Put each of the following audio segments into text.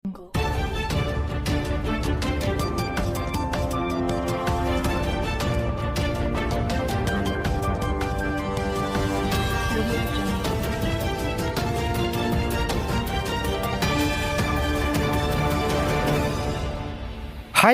Hai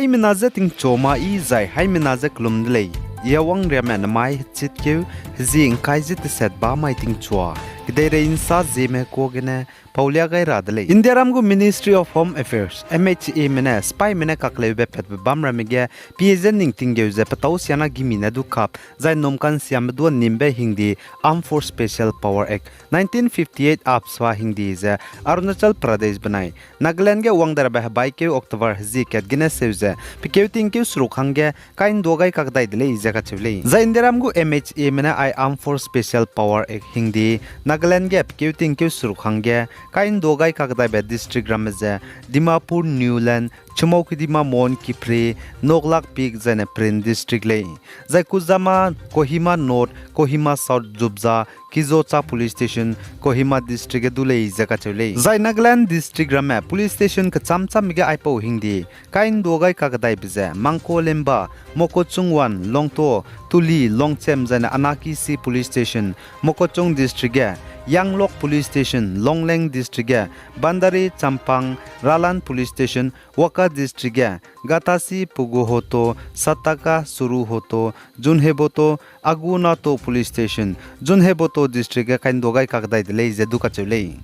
minaza ting choma I zai hai minaza klumdlei yawang remen mai chit keu zing kai zit set ba mai ting chua kidere insa Zeme ko gene paulia gai radle Indiaram go Ministry of Home Affairs MHA mena spy mena kaklebe pet bam ramige PSN ning ting geu ze patau siana gimina du kap zai nomkan siam du nimbe hingdi Armed Force Special Power Act 1958 apswa hingdi ze Arunachal Pradesh banai Nagaland ge wangdar ba bai ke October zi ket gene seuze pikeu ting ke surukhange kain dogai kakdai dile izaka chule za Indiaram go MHA mena I Armed Force Special Power Act hingdi Nagaland ge pikeu ting ke surukhange kain dogai kakdai be district ramze Dimapur Newland Chumokidima Mon Kipre Noglak Pik zane Print district le zai Kuzama Kohima North Kohima South Jubza Kizocha Police Station Kohima district dule izaka chule zai Nagaland district ram police station ka chamcham ge aipo hingdi kain dogai kakdai bize Mangko Lemba Mokochungwan Longto Tuli Longchem zane Anaki C Police Station Mokochung district ge Yanglok Police Station Longleng district ge Bandari Champang Ralan Police Station Waka district ge Gatasi Puguhoto Sataka Suruhoto Junheboto Agunato Police Station Junheboto district ge kain dogai kakdai dile zeduka chule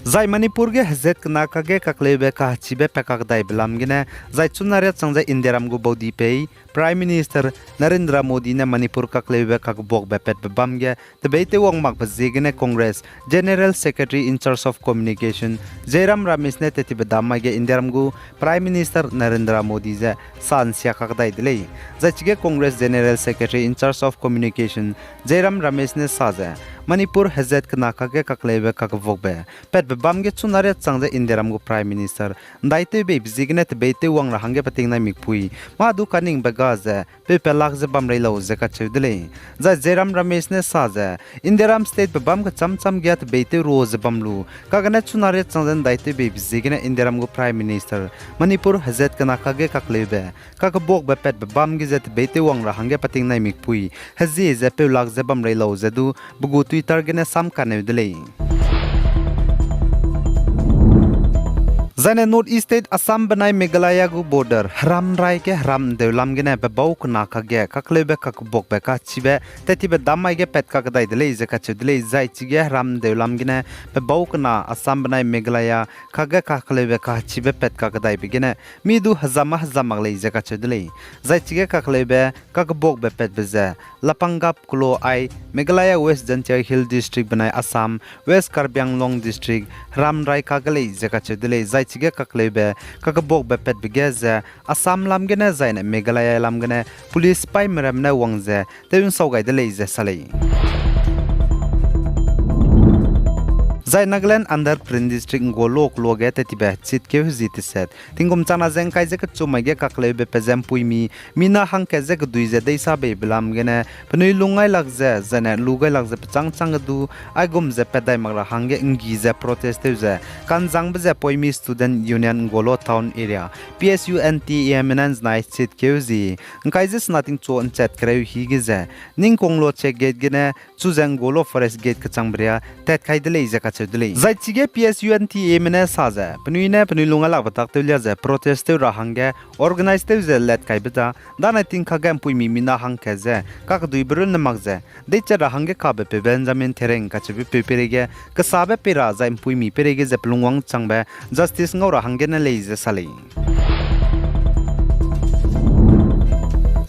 Zai Manipur ge hazet knaka ge kaklebe ka chibe pekakdai bilam gine zai chunare changja Indiaram go bodi pei Prime Minister Narendra Modi ne Manipur kaklebe ka bok bepet bam ge tebete wong mak bjegene Congress General Secretary in charge of Communication Jairam Ramesh ne teti bedama ge Indiaram go Prime Minister Narendra Modi je san sia kakdai dile zai chige Congress General Secretary in charge of Communication Jairam Ramesh ne saja Manipur hazet knaka ge kaklebe ka bokbe pet bam ge chunare changja Indiaram go Prime Minister daite be bjignet beite wang ra hange pating na mikpui ma du kaning bagaze pe pelak je bam reilo je ka chudle za Jairam Ramesh ne saja Indiaram state bam ga chamcham gyat beite roz bamlu kagane chunare changjan daite be bjigene Indiaram go Prime Minister Manipur hazet knaka ge kaklebe ka bok be pet bam ge jet beite wang ra hange pating na mikpui hazi je pe lak je bam reilo je du bugu Twitter gene sam kanevdele Zane North East State Assam banai Meghalaya gu border Ram Rai ke Ram Devlam gene be bau kna ka ge kaklebe ka bok be ka chibe tetibe damai ge pet ka dai dele je ka chudle zai chige Ram Devlam gene be bau kna Assam banai Meghalaya ka ge kaklebe ka chibe pet ka dai bigene mi du hazama le je ka chudle zai chige kaklebe ka bok be pet beze Lapangap Kulo ai Meghalaya West Janchar Hill District banai Assam West Karbi Anglong District Ram Rai ka gale je ka chudle zai chige kaklebe kakabok bepet bigeze Assam lamgene zaine Meghalaya lamgene police pai meramne wangze teyun saugai de leize salei Zai Nagaland under Print District Ngwalwa loge tetibe chit ke huzit set tingum chana jeng kai je ka chumai ge kaklebe pezem puimi mina hang ke je duize deisa be bilam gene pnui lungai lagje jane lugai lagje chang chang du ai gum je pedai magra hange ngi je protest je kanjang be poimi student union Ngwalwa town area PSUNTA menans nai chit ke huzi kai je nothing cho on chat kreu hi ge je ning konglo che gate gene chu jeng Ngwalwa forest gate ka changbria tet khai de le je ka zai chige PSUNTA mena saja pnuine pnulunga la batak tulia je protest ra hange organize te je let kai beta dana tin khagam puimi mina hang khaje kak dui brun na magje de chara hange ka be Benjamin Thereng ka chibi peperege ka sabe pera zaim puimi perege je plungwang changbe justice ngora hange na leije salei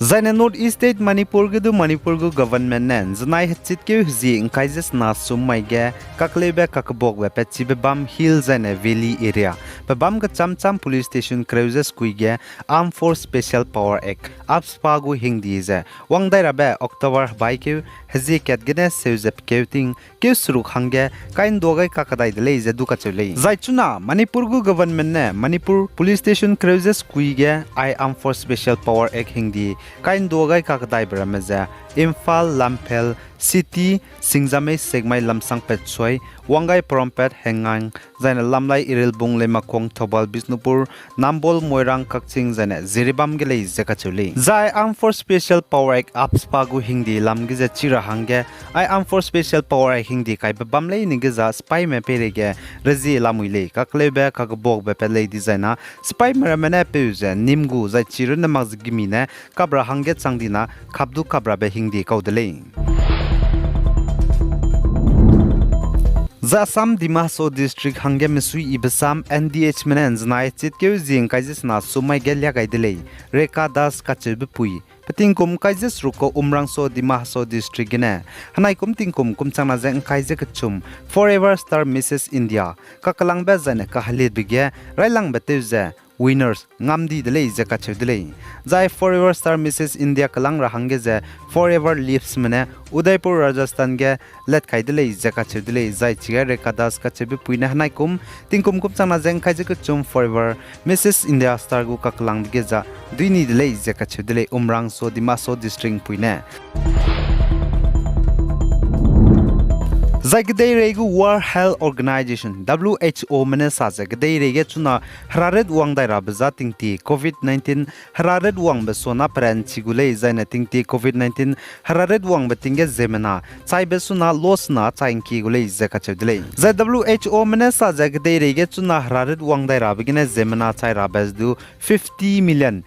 Zaine North East State Manipur gu government nen znai hchit ke hzi ingkaijes na sumai ge kaklebe kakbok be pechi be bam hill zaine valley area be bam ga chamcham police station kreuses kuige Armed Force Special Power Act apspa gu hingdi je wangdai rabe October bai ke hzi ket gene seuzep keuting ke suruk hange kain dogai kakadai de leije duka chulei zaichuna Manipur gu government ne Manipur police station kreuses kuige I Armed Force Special Power Act hingdi kain dogai kakadai brameze Imphal Lampel City Singjamei Segmai Lamsang Petchoi Wangai Prompet Hengang Zaina Lamlai Irilbung Lemakong Thobal Bisnupur Nambol Moirang Kakching Zaina Ziribam Gele Zekachuli Zai Armed Force Special Power Act Apspagu Hindi Lamgiza Chira Hange I Armed Force Special Power Act Hindi Kai Bamlei Nigiza Spy Me Perege Rezi Lamuile Kaklebe Kakabog Bepele Designer Spy Meramene Peuze Nimgu Zai Chirun Mazgimine Kabra Hanget Sangdina Kabdu Kabra Be Hindi Kaudele Zasam Dimaso District Hange Misui Ibasam NDH Menens Nai Chitkeu Zing Kaizis Na Sumai Gelia Gaidele Reka Das Kachibupui Petingkum Kaizis Ruko Umrangso Dimaso District Gene Hanaikum Tingkum Kumchana Zeng Kaize Kachum Forever Star Mrs. India Kakalang Bezane Kahalit Bige Railang Beteuze Winners Ngamdi Delay Zakachev Delay Zai Forever Star Mrs. India Kalang Rahangeze Forever Lives Mene Udaipur Rajasthan Ge Let Kai Delay Zakachev Delay Zai Chiga Rekadas Kachebi Puina Hanaikum Tingkum Kumchana Zeng Kaizekachum Forever Mrs. India Star Gu Kakalang Geza Duini Delay Zakachev Delay Umrang So Dimaso District Puine Zagdei Regu World Health Organization WHO Menesa Zagdei Rege Chuna Harared Wang Daira Bezating Ti COVID-19 Harared Wang Besona Pren Chigule Zainating Ti COVID-19 Harared Wang Betinge Zemena Chai Besuna Losna Chain Kigule Zakachedle WHO Menesa Zagdei Rege Chuna Harared Wang Daira Begine Zemena Chai Rabezdu 50 million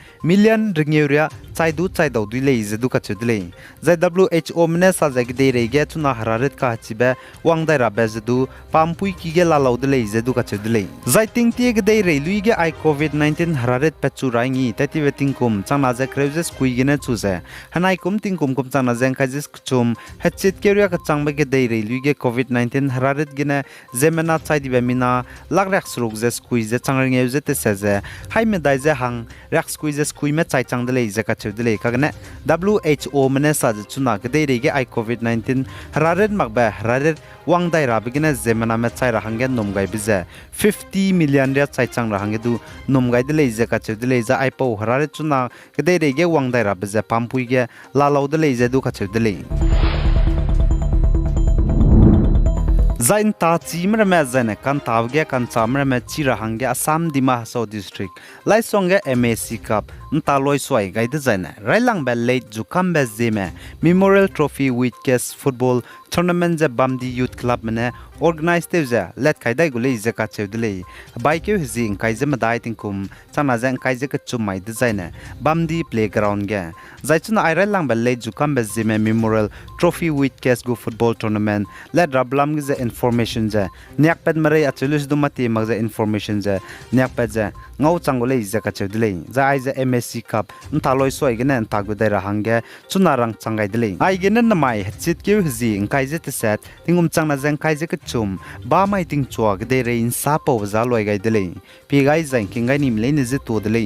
Ringuria Chai Du Chai Daudule Zedukachedle WHO Menesa Zagdei Rege Chuna Harared Kachibe Wang Daira Bezedu Pampui Kige Lalaudele Zedukachedle Zaiting Tiegdei Reluige I COVID-19 Harared Pechurangi Tetivetingkum Chanaze Creuses Kuigene Chuze Hanaikum Tingkum Chanazen Kazis Kuchum Hatchit Keria Kachangbe Dei Reluige COVID-19 Harared Gene Zemena Chai Bemina Lagrex Rugzes Kuize Changrangeuze Teseze Haime Daize Hang Rex Kuizes Kuime Chai Changdele Zakachedle Kagane WHO Menesa Chuna Gdei Rege I COVID-19 Harared Magbe Harared Wang Daira Begine Zemena Mechai Rahange Nomgai Bize 50 million Ria Chai Chang Rahangedu Nomgai Dele Zakachedle Za Ipo Harared Chuna Gdei Rege Wang Daira Bize Pampuige Lalau Dele Zedu Kachedle Zain ta chimra me zane kan tawge kan chamra me chira hange Assam Dimaso District lai songe MAC Cup nta loi swai gaide zane railang be late jukam be Zeme Memorial Trophy with case football tournament je Bamdi Youth Club mene organized tevja let kaidai gule izeka chevdele bike hizing kaije madai tingkum chana jang kaije ka chumai design Bamdi playground ge zaichuna airal be late jukam be Zeme Memorial Trophy with case go football tournament let rablam ge information je nyak ped mare achulus dumati magza information je nyak ped je ngau changole izeka chevdele za aiza MSC Cup ntaloi soi gene ntagudai rahange chunarang changai dele ai gene namai chit ke hizing kaije te set tingum changna jang kaije ka chum ba mai ting chuak de rein sa po za loi gai dele pi gai jang kingai nim le ne je to dele